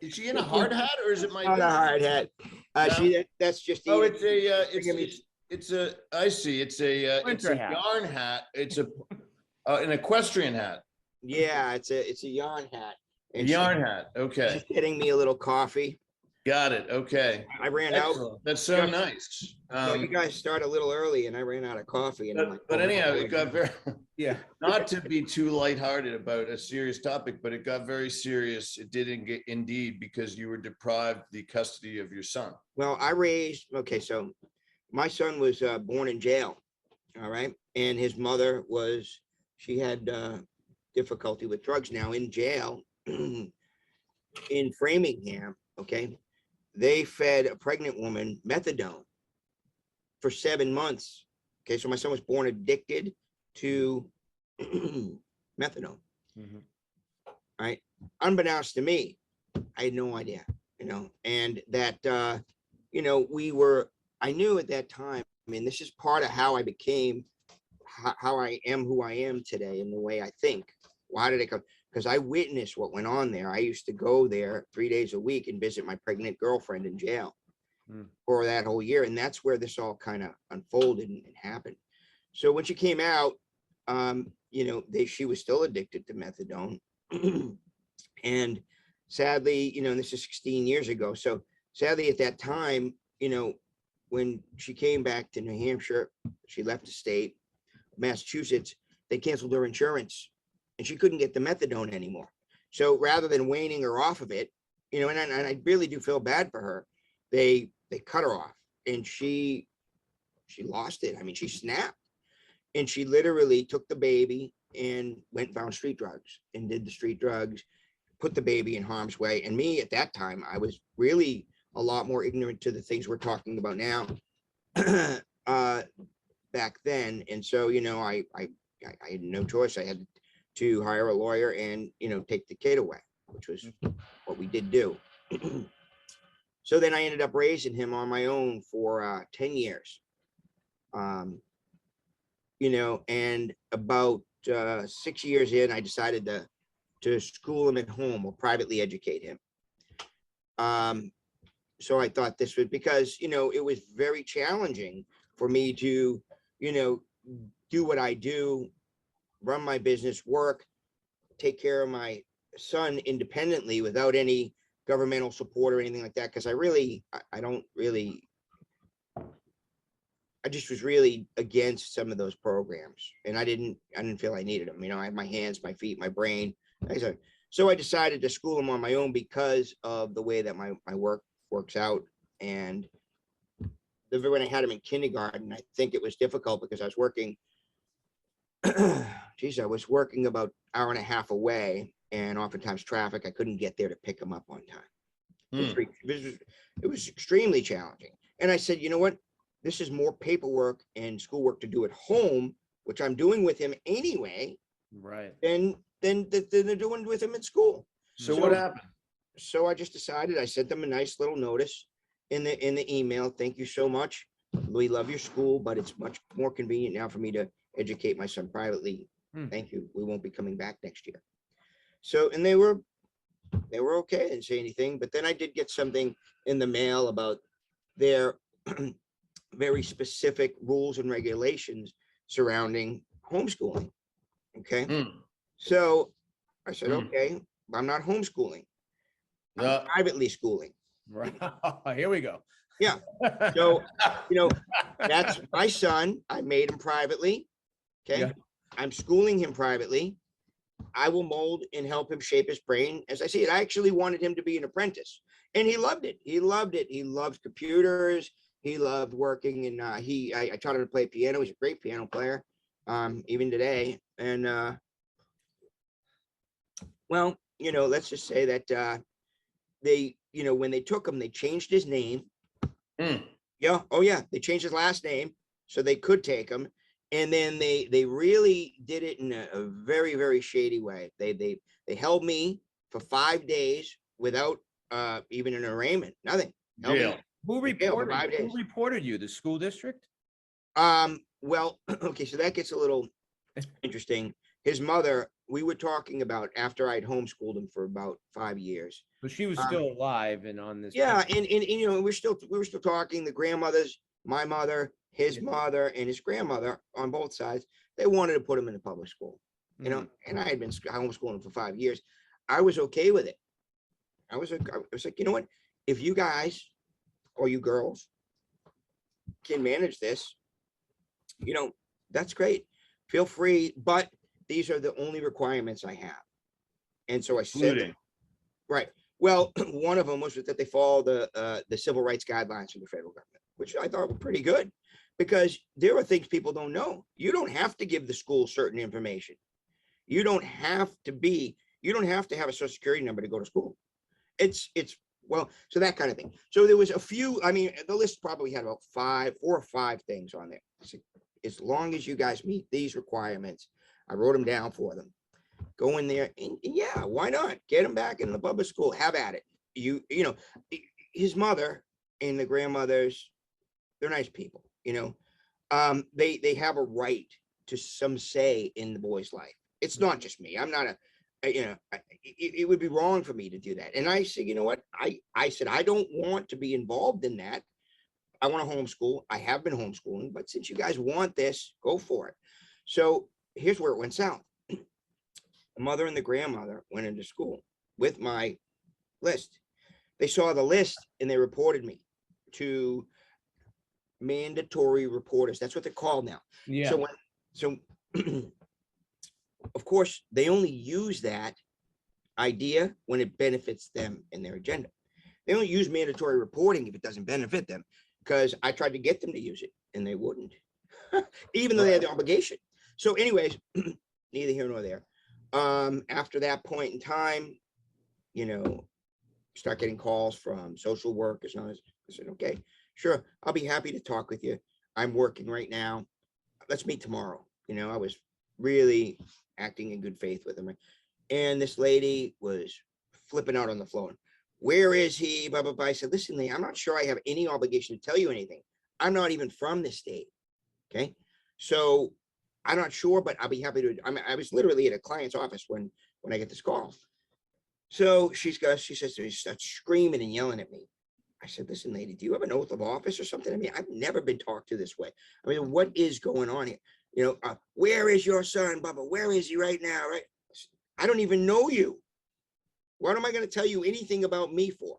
Is she in a hard hat or is it my? Not a hard hat. That's just. Oh, I see. It's a Winter hat. yarn hat. It's an equestrian hat. Yeah, it's a yarn hat. A yarn hat. Okay. She's getting me a little coffee. Got it. Okay. I ran Excellent. out. That's so nice. You guys start a little early and I ran out of coffee. And I'm like, But anyhow, it got very, Yeah. not to be too lighthearted about a serious topic, but it got very serious. It did indeed, because you were deprived the custody of your son. Well, so my son was born in jail. All right. And his mother she had difficulty with drugs. Now in jail in Framingham. Okay. They fed a pregnant woman methadone for 7 months. Okay. So my son was born addicted to methadone. Mhm. Right. Unbeknownst to me, I had no idea, and that, I knew at that time, I mean, this is part of how I became, how I am who I am today and the way I think. Why did I come? Because I witnessed what went on there. I used to go there 3 days a week and visit my pregnant girlfriend in jail for that whole year. And that's where this all kind of unfolded and happened. So when she came out, she was still addicted to methadone. And sadly, this is 16 years ago. So sadly at that time, when she came back to New Hampshire, she left the state, Massachusetts, they canceled her insurance and she couldn't get the methadone anymore. So rather than weaning her off of it, and I really do feel bad for her, they cut her off and she lost it. I mean, she snapped and she literally took the baby and went and found street drugs and did the street drugs, put the baby in harm's way. And me at that time, I was really a lot more ignorant to the things we're talking about now back then. And so, I had no choice. I had to hire a lawyer and, take the kid away, which was what we did do. So then I ended up raising him on my own for 10 years. And about 6 years in, I decided to school him at home or privately educate him. So I thought this was because, it was very challenging for me to, do what I do, run my business, work, take care of my son independently without any governmental support or anything like that. Because I just was really against some of those programs, and I didn't feel I needed them. I have my hands, my feet, my brain. So I decided to school him on my own because of the way that my work works out. And when I had him in kindergarten, I think it was difficult because I was working, I was working about an hour and a half away, and oftentimes traffic, I couldn't get there to pick him up on time. It was extremely challenging. And I said, you know what? This is more paperwork and schoolwork to do at home, which I'm doing with him anyway. Right. Than they're doing with him at school. So what happened? So I just decided, I sent them a nice little notice in the email. Thank you so much. We love your school, but it's much more convenient now for me to educate my son privately. Thank you. We won't be coming back next year. So, and they were okay. I didn't say anything, but then I did get something in the mail about their very specific rules and regulations surrounding homeschooling. Okay. Mm. So I said, Mm. okay, I'm not homeschooling. I'm Yeah. privately schooling. Right. Here we go. Yeah. So, that's my son. I made him privately. Okay. Yeah. I'm schooling him privately. I will mold and help him shape his brain. As I said, I actually wanted him to be an apprentice, and he loved it. He loved it. He loved computers. He loved working, and I taught him to play piano. He's a great piano player, even today. And well, let's just say that they, when they took him, they changed his name. Mm. Yeah. Oh yeah. They changed his last name so they could take him. And then they really did it in a very, very shady way. They held me for 5 days without even an arraignment, nothing. Held me Jail. Who in jail for 5 reported? days. Who reported you? The school district? Well, okay, so that gets a little interesting. His mother, we were talking about after I'd homeschooled him for about 5 years. But she was still alive and on this. Yeah, and we were still talking. The grandmothers, my mother, his mother, and his grandmother on both sides, they wanted to put him in a public school. And I had been homeschooling for 5 years. I was okay with it. I was like, you know what? If you guys or you girls can manage this, that's great. Feel free, but these are the only requirements I have. And so I said, Including. right. Well, one of them was that they follow the civil rights guidelines from the federal government, which I thought were pretty good, because there are things people don't know. You don't have to give the school certain information. You don't have to have a social security number to go to school. Well, so that kind of thing. So there was a few, the list probably had about 4 or 5 things on there. As long as you guys meet these requirements, I wrote them down for them. Go in there and yeah, why not get him back in the public school? Have at it. His mother and the grandmothers, they're nice people. They have a right to some say in the boy's life. It's not just me. I'm not it would be wrong for me to do that. And I said, you know what? I said, I don't want to be involved in that. I want to homeschool. I have been homeschooling, but since you guys want this, go for it. So here's where it went south. The mother and the grandmother went into school with my list. They saw the list and they reported me to mandatory reporters. That's what they're called now. Yeah. So of course, they only use that idea when it benefits them and their agenda. They don't use mandatory reporting if it doesn't benefit them, because I tried to get them to use it and they wouldn't, even though they had the obligation. So anyways, neither here nor there. After that point in time, start getting calls from social workers. And I said, okay, sure, I'll be happy to talk with you. I'm working right now. Let's meet tomorrow. I was really acting in good faith with them. And this lady was flipping out on the phone. Where is he? Blah, blah, blah. I said, listen, lady, I'm not sure I have any obligation to tell you anything. I'm not even from this state. Okay. So I'm not sure, but I'll be happy to. I was literally at a client's office when I get this call. So she says to me, she starts screaming and yelling at me. I said, listen, lady, do you have an oath of office or something? I've never been talked to this way. What is going on here? Where is your son, Bubba? Where is he right now? Right? I don't even know you. What am I going to tell you anything about me for?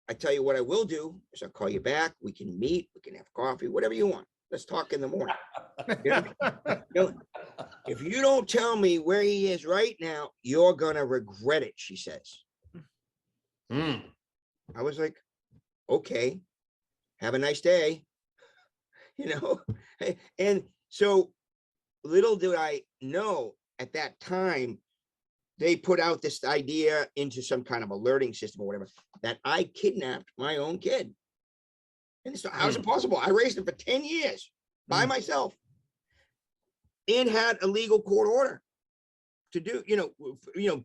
I tell you what I will do is I'll call you back. We can meet. We can have coffee, whatever you want. Let's talk in the morning. If you don't tell me where he is right now, you're going to regret it, she says. Mm. I was like, okay, have a nice day. And so little did I know at that time, they put out this idea into some kind of alerting system or whatever, that I kidnapped my own kid. And so how is it possible? I raised him for 10 years by myself and had a legal court order to do,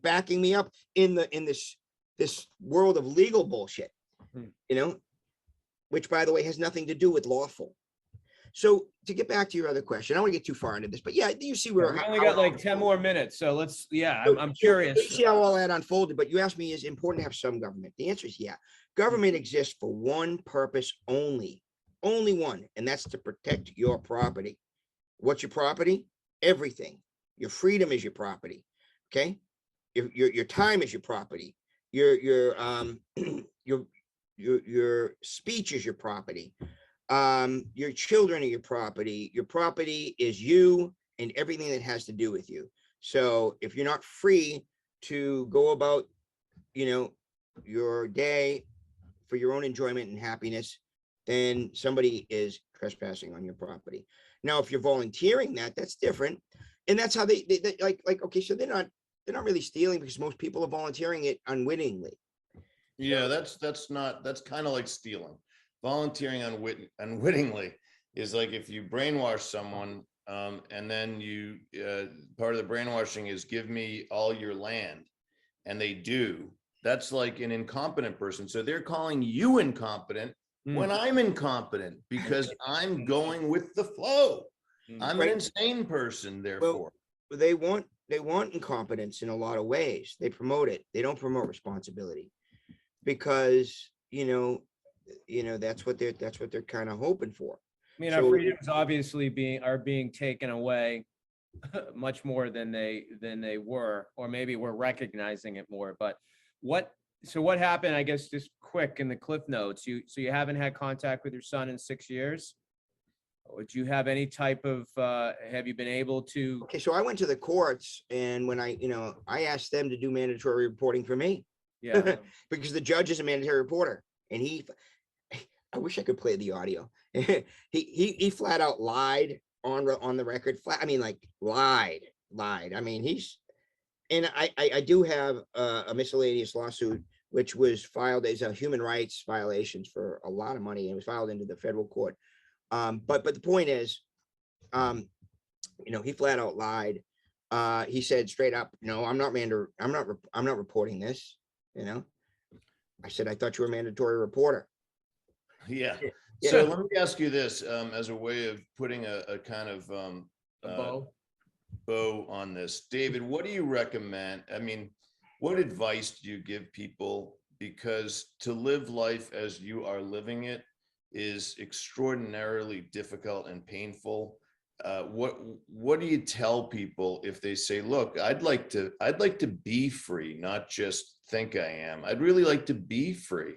backing me up in this world of legal bullshit, which by the way, has nothing to do with lawful. So to get back to your other question, I don't want to get too far into this, but yeah, you see where we only got like 10 more minutes. So let's, I'm You curious. see how all that unfolded, but you asked me, is it important to have some government? The answer is yeah. Government exists for one purpose only one, and that's to protect your property. What's your property? everything. Your freedom is your property. Okay. Your time is your property. Your your speech is your property. Your children are your property. Your property is you and everything that has to do with you. So if you're not free to go about, your day for your own enjoyment and happiness, then somebody is trespassing on your property. Now, if you're volunteering that's different. And that's how they like, okay, so they're not really stealing, because most people are volunteering it unwittingly. Yeah, that's kind of like stealing. Volunteering unwittingly is like if you brainwash someone, and then you part of the brainwashing is give me all your land, and they do. That's like an incompetent person. So they're calling you incompetent when I'm incompetent because I'm going with the flow. I'm an insane person, therefore. Well, they want incompetence in a lot of ways. They promote it. They don't promote responsibility, because that's what they're kind of hoping for. I mean, our freedoms obviously are being taken away much more than they were, or maybe we're recognizing it more. But what happened, I guess, just quick in the cliff notes, so you haven't had contact with your son in 6 years? Would you have any type of, have you been able to? Okay, so I went to the courts, and when I asked them to do mandatory reporting for me. Yeah. Because the judge is a mandatory reporter, and I wish I could play the audio. he flat out lied on the record. Lied. I mean, and I do have a miscellaneous lawsuit, which was filed as a human rights violations for a lot of money, and it was filed into the federal court. But the point is, he flat out lied. He said straight up, no, I'm not reporting this. I said, I thought you were a mandatory reporter. Yeah. So let me ask you this, as a way of putting a kind of bow on this. David, what do you recommend? I mean, what advice do you give people? Because to live life as you are living it is extraordinarily difficult and painful. What do you tell people if they say, look, I'd like to be free, not just think I am. I'd really like to be free.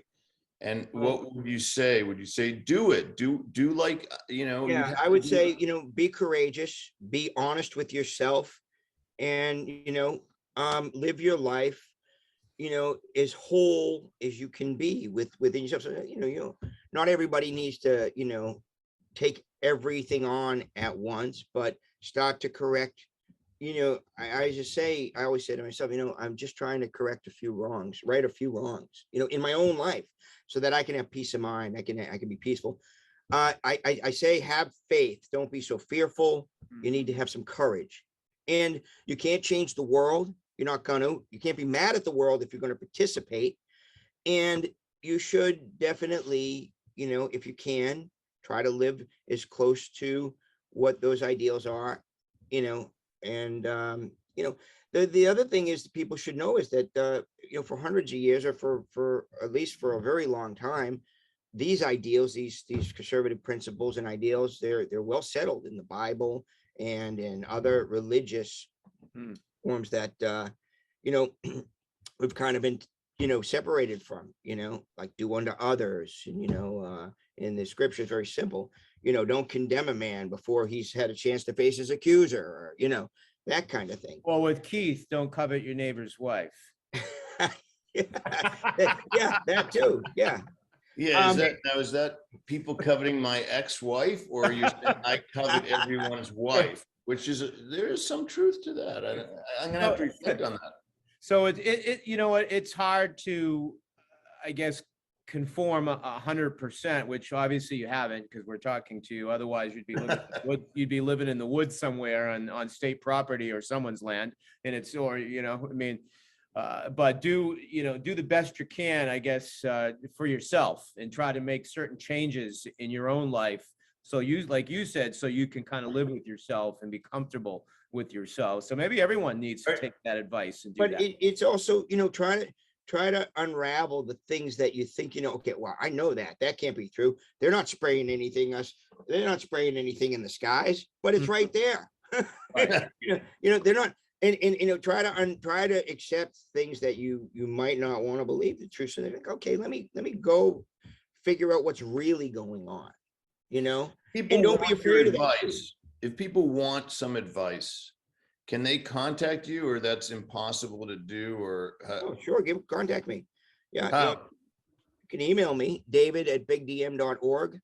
And what would you say? Would you say, do it? Do like, Yeah, I would say, be courageous, be honest with yourself, and, live your life, as whole as you can be within yourself. So, not everybody needs to, take everything on at once, but start to correct. I always say to myself, I'm just trying to correct a few wrongs, right a few wrongs, in my own life, so that I can have peace of mind. I can be peaceful. I say, have faith. Don't be so fearful. You need to have some courage, and you can't change the world. You're not gonna. You can't be mad at the world if you're going to participate, and you should definitely, if you can, try to live as close to what those ideals are, and the other thing is that people should know is that for hundreds of years, or for at least for a very long time, these ideals, these conservative principles and ideals, they're well settled in the Bible and in other religious forms that we've kind of been separated from, like do unto others, and in the scripture is very simple, don't condemn a man before he's had a chance to face his accuser, or that kind of thing. Well, with Keith, don't covet your neighbor's wife. Yeah, that too. Yeah. Yeah. Is that people coveting my ex-wife, or are you saying I covet everyone's wife? Which is there is some truth to that. I'm gonna have to reflect on that. So it's hard to, I guess, conform 100%, which obviously you haven't, because we're talking to you. Otherwise, you'd be living in the woods somewhere on state property or someone's land, and but do the best you can, I guess, for yourself, and try to make certain changes in your own life. So like you said, so you can kind of live with yourself and be comfortable with yourself. So maybe everyone needs to take that advice and do that. But it's also, try to unravel the things that you think, okay, well, I know that can't be true. They're not spraying anything in the skies, but it's right there. Right. They're not, and try to accept things that you might not want to believe the truth. So they're like, okay, let me go figure out what's really going on, and People don't be want your afraid of that. advice. If people want some advice, can they contact you, or that's impossible to do, or Oh, sure, contact me. Yeah, how? you can email me, david@bigdm.org.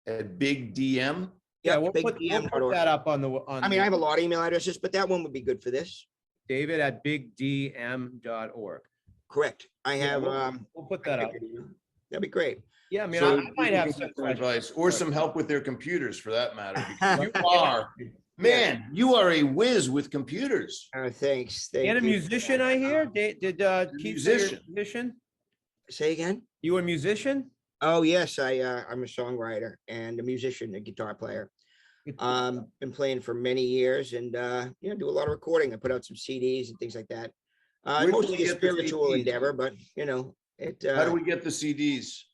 At Big DM? Yeah, Yeah, we'll put bigdm.org. that up on the, I mean, I have a lot of email addresses, but that one would be good for this. David@bigdm.org. Correct. I Yeah, have, we'll put that up. that'd be great. Yeah, I mean, So I might people have can some get some questions. advice or some help with their computers, for that matter. Because you Yeah. are, man, you are a whiz with computers. Thanks. Thank And a you. musician, I hear. Did Keith say you're a musician. musician? Say again? You a musician? Oh, yes, I'm a songwriter and a musician, a guitar player. Been playing for many years and, do a lot of recording. I put out some CDs and things like that. Where do we Mostly a get the spiritual CDs? endeavor, but How do we get the CDs?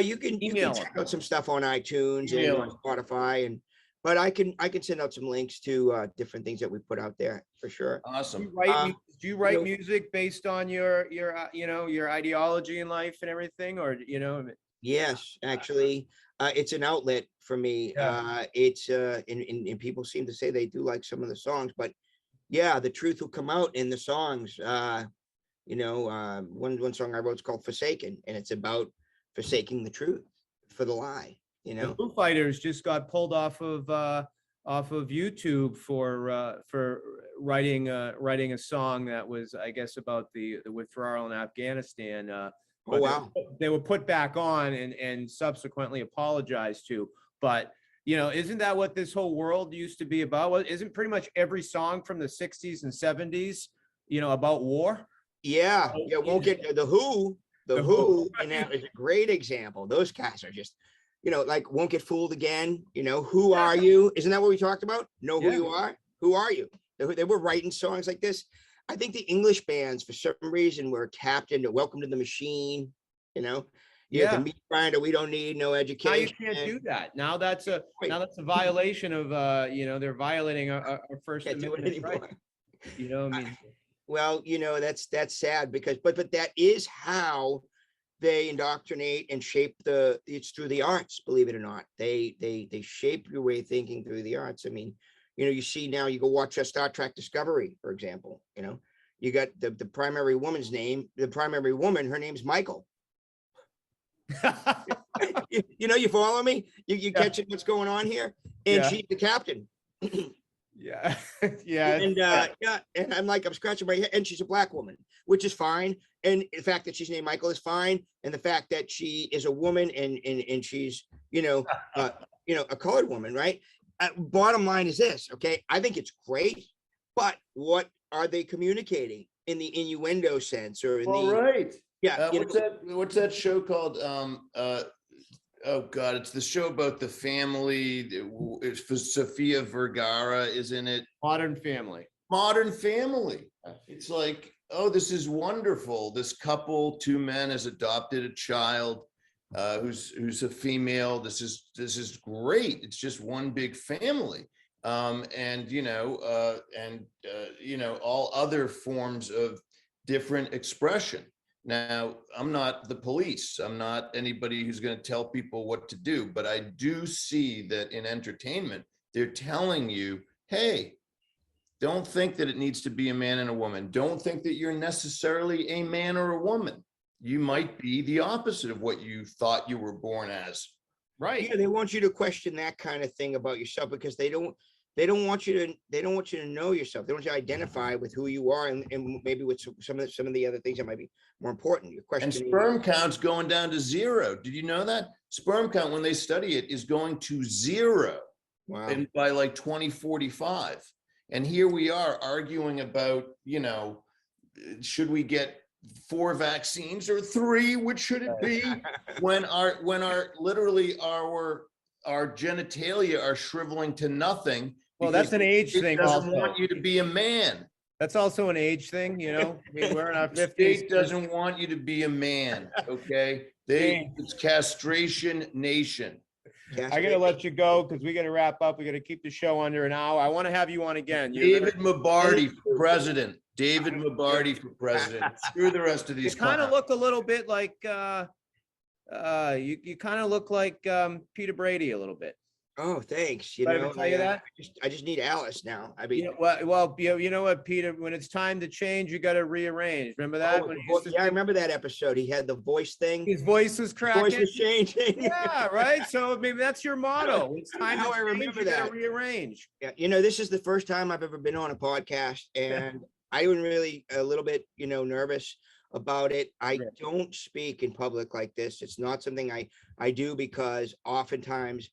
you can Email check them. out some stuff on iTunes Email and them. Spotify but I can send out some links to different things that we put out there for sure. Do Awesome. you write know- music based on your your ideology in life and everything, or Yes, actually, it's an outlet for me. Yeah. It's and people seem to say they do like some of the songs, but yeah, the truth will come out in the songs. One song I wrote is called Forsaken, and it's about forsaking the truth for the lie. The Foo Fighters just got pulled off of YouTube for writing a song that was, I guess, about the withdrawal in Afghanistan. Oh, But wow. they were put back on and subsequently apologized to. But isn't that what this whole world used to be about? Well, isn't pretty much every song from the 60s and 70s, about war? Yeah, Oh, yeah, won't yeah. get the Who, The Who, and that is a great example. Those guys are just, like won't get fooled again. Who are you? Isn't that what we talked about? Know who Yeah. you are? Who are you? They were writing songs like this. I think the English bands, for some reason, were tapped into Welcome to the Machine. The Yeah. meat grinder. We don't need no Now you education. can't do that. Now that's a Right. violation of they're violating our First Can't do it Amendment anymore. right. I mean, Well, that's sad because, but that is how they indoctrinate and shape it's through the arts, believe it or not. They shape your way of thinking through the arts. I mean, you see now, you go watch Star Trek Discovery, for example, you got the primary woman's name, her name's Michael. You follow me? You catching what's going on here? And Yeah. she's the captain. yeah, yeah. And I'm scratching my head, and she's a black woman, which is fine. And the fact that she's named Michael is fine, and the fact that she is a woman and she's a colored woman, right? Bottom line is this, okay? I think it's great, but what are they communicating in the innuendo sense or in Right. Yeah, What's that show called? Oh God, it's the show about the family. It's for Sofia Vergara is in it. Modern Family. Modern Family. It's like, oh, this is wonderful. This couple, two men, has adopted a child who's a female. This is great. It's just one big family. And all other forms of different expression. Now, I'm not the police. I'm not anybody who's going to tell people what to do, but I do see that in entertainment, they're telling you, hey, don't think that it needs to be a man and a woman. Don't think that you're necessarily a man or a woman. You might be the opposite of what you thought you were born as. Right. Yeah, they want you to question that kind of thing about yourself because they don't want you to know yourself. They want you to identify with who you are and maybe with some of the other things that might be more important. Your question. And sperm count's going down to 0. Did you know that? Sperm count, when they study it, is going to 0. Wow. And by like 2045. And here we are arguing about, should we get 4 vaccines or 3? Which should it be? when literally our genitalia are shriveling to nothing. Well, that's an age thing. It doesn't Also, want you to be a man. that's also an age thing. I mean, we're in our The 50s. state doesn't want you to be a man. Okay, it's castration nation. I gotta let you go because we gotta wrap up. We gotta keep the show under an hour. I want to have you on again. David Mabardy for president. David Mabardy for president. Screw the rest of You these kind of clowns. look a little bit like you kind of look like Peter Brady a little bit. Oh, thanks. Did I ever tell you that? I just need Alice now. I mean, You know what, Peter? When it's time to change, you got to rearrange. Remember that? oh, When he the used vo- to yeah, I remember that episode. He had the voice thing. his voice was Voice cracking. was changing. Yeah, right. So maybe that's your motto. When it's time to Now I change, remember you got to that. rearrange. Yeah, this is the first time I've ever been on a podcast, and I was really a little bit, nervous about it. I Right. don't speak in public like this. It's not something I do because oftentimes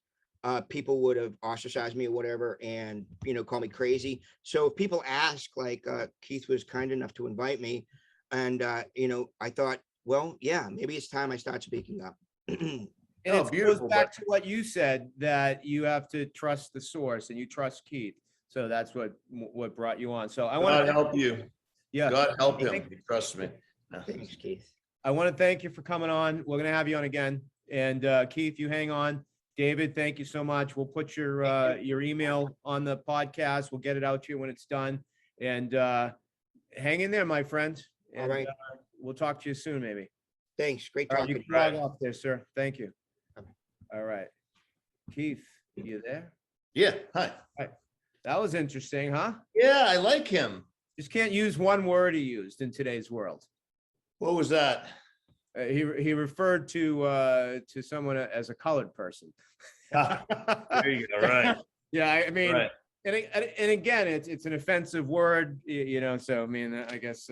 people would have ostracized me or whatever and, call me crazy. So if people ask, like Keith was kind enough to invite me, and, I thought, well, yeah, maybe it's time I start speaking up. And Oh, it goes beautiful, back but- to what you said, that you have to trust the source and you trust Keith. So that's what brought you on. So I want God to help you. yeah. God help him. Trust me. Thanks, Keith. I want to thank you for coming on. We're going to have you on again. And Keith, you hang on. David, thank you so much. We'll put your email on the podcast. We'll get it out to you when it's done. And hang in there, my friend. And, All right. We'll talk to you soon, maybe. Thanks. Great All right, you talking. can log off there, sir. Thank you. Okay. All right. Keith, you there? Yeah. Hi. That was interesting, huh? Yeah, I like him. Just can't use one word he used in today's world. What was that? He referred to someone as a colored person. There you go. Right. Yeah, I mean, Right. and again, it's an offensive word, So I mean, I guess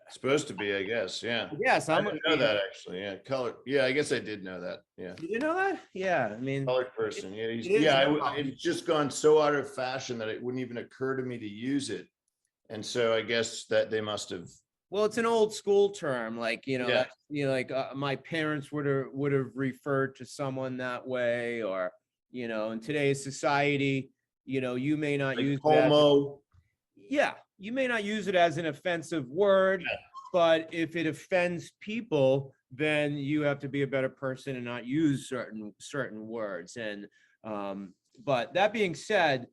Supposed to be, I guess. Yeah. yes, I I'm. didn't know that actually. Yeah. Color. Yeah, I guess I did know that. Yeah. You didn't know that? Yeah, I mean, Colored person. Yeah. He's, it is yeah. about- It's just gone so out of fashion that it wouldn't even occur to me to use it. And so I guess that they must have. well, it's an old school term, like Yeah. like my parents would have referred to someone that way, or in today's society, you may not Like use it as- homo. yeah, you may not use it as an offensive word, Yeah. but if it offends people, then you have to be a better person and not use certain words. And but that being said,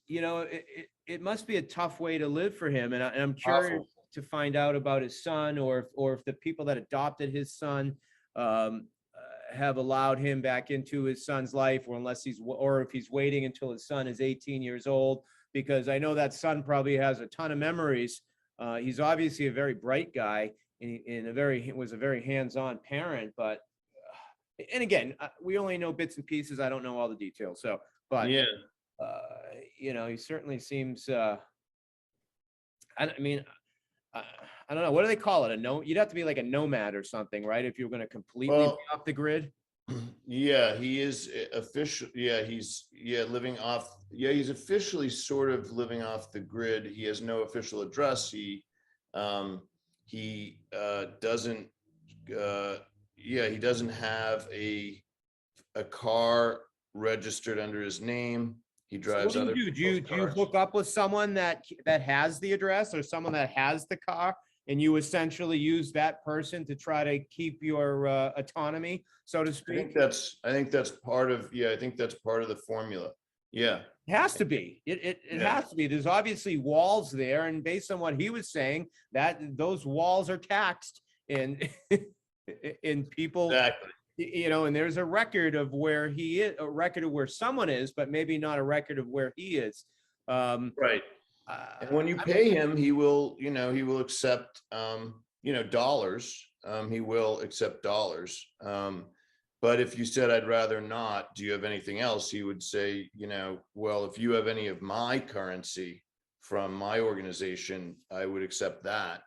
it must be a tough way to live for him. And I'm curious Awful. to find out about his son, or if the people that adopted his son have allowed him back into his son's life, or if he's waiting until his son is 18 years old, because I know that son probably has a ton of memories. He's obviously a very bright guy and was a very hands-on parent, but and again, we only know bits and pieces. I don't know all the details. So, but Yeah. he certainly seems I mean, I don't know, what do they call it? You'd have to be like a nomad or something, right? If you're going to completely Well, be off the grid. Yeah, he is official. Yeah, he's living off. Yeah, he's officially sort of living off the grid. He has no official address. He doesn't. He doesn't have a car registered under his name. He So drives what other do you do? Do people's you cars. hook up with someone that has the address, or someone that has the car, and you essentially use that person to try to keep your autonomy, so to I speak? think that's part of. Yeah, I think that's part of the formula. Yeah. It has to be. It Yeah. has to be. There's obviously walls there, and based on what he was saying, that those walls are taxed in in people, Exactly. and there's a record of where he is, a record of where someone is, but maybe not a record of where he is. Right. And when you pay him, he will, he will accept, dollars. He will accept dollars. But if you said, I'd rather not, do you have anything else? He would say, well, if you have any of my currency from my organization, I would accept that.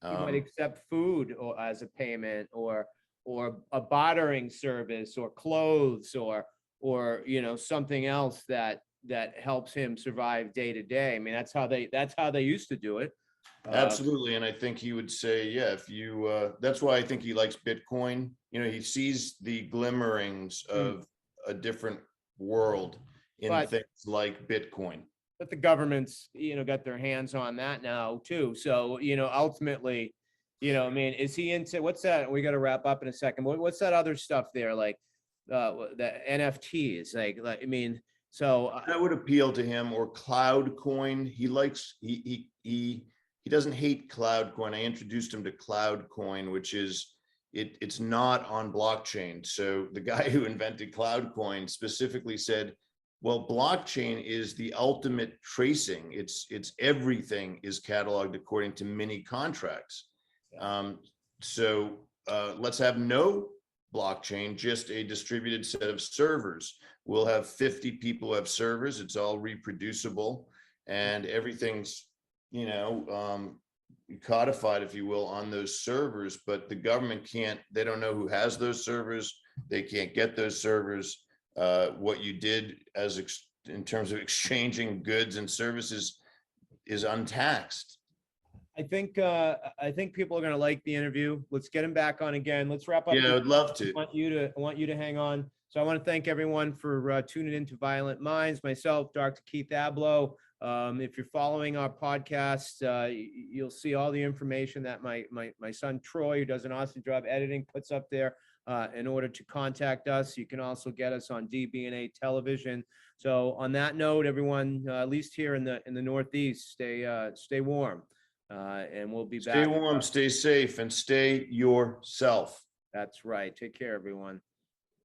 You might accept food or as a payment, or a bartering service, or clothes, or something else that helps him survive day to day. I mean, that's how they used to do it. Absolutely. And I think he would say, yeah, if you, that's why I think he likes Bitcoin. He sees the glimmerings of a different world in But- things like Bitcoin. But the government's, got their hands on that now too. So, ultimately, I mean, is he into, what's that? We got to wrap up in a second. What's that other stuff there? Like the NFTs, like, I mean, so That would appeal to him, or Cloud Coin. He likes, he doesn't hate Cloud Coin. I introduced him to Cloud Coin, which is, it's not on blockchain. So the guy who invented Cloud Coin specifically said, well, blockchain is the ultimate tracing. It's everything is cataloged according to mini contracts. So let's have no blockchain, just a distributed set of servers. We'll have 50 people have servers. It's all reproducible, and everything's, you know, codified, if you will, on those servers. But the government can't, they don't know who has those servers. They can't get those servers. What you did as in terms of exchanging goods and services is untaxed. I think people are gonna like the interview. Let's get him back on again. Let's wrap up. Yeah, I would love to. I want you to hang on. So I want to thank everyone for tuning into Violent Minds. Myself, Dr. Keith Ablow. If you're following our podcast, you'll see all the information that my son Troy, who does an awesome job editing, puts up there in order to contact us. You can also get us on DBNA television. So on that note, everyone, at least here in the Northeast, stay warm. And we'll be back. Stay warm, stay safe, and stay yourself. That's right. Take care, everyone.